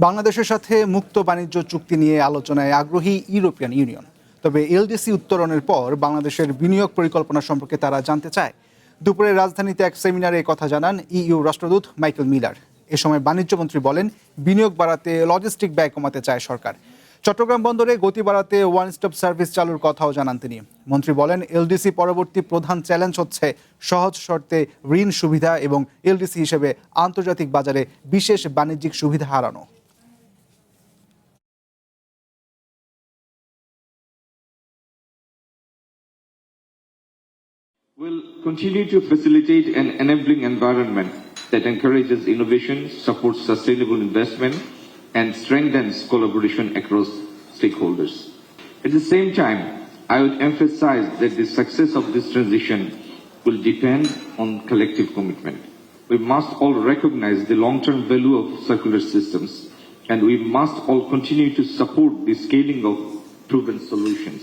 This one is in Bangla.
বাংলাদেশের সাথে মুক্ত বাণিজ্য চুক্তি নিয়ে আলোচনায় আগ্রহী ইউরোপিয়ান ইউনিয়ন। তবে এলডিসি উত্তরণের পর বাংলাদেশের বিনিয়োগ পরিকল্পনা সম্পর্কে তারা জানতে চায়। দুপুরে রাজধানীতে এক সেমিনারে কথা জানান ইইউ রাষ্ট্রদূত মাইকেল মিলার। এ সময় বাণিজ্যমন্ত্রী বলেন, বিনিয়োগ বাড়াতে লজিস্টিক ব্যয় কমাতে চায় সরকার। চট্টগ্রাম বন্দরে গতি বাড়াতে ওয়ান স্টপ সার্ভিস চালুর কথাও জানান তিনি। মন্ত্রী বলেন, এলডিসি পরবর্তী প্রধান চ্যালেঞ্জ হচ্ছে সহজ শর্তে ঋণ সুবিধা এবং এলডিসি হিসেবে আন্তর্জাতিক বাজারে বিশেষ বাণিজ্যিক সুবিধা হারানো। Will continue to facilitate an enabling environment that encourages innovation, supports sustainable investment, and strengthens collaboration across stakeholders. At the same time, I would emphasize that the success of this transition will depend on collective commitment. We must all recognize the long-term value of circular systems, and we must all continue to support the scaling of proven solutions.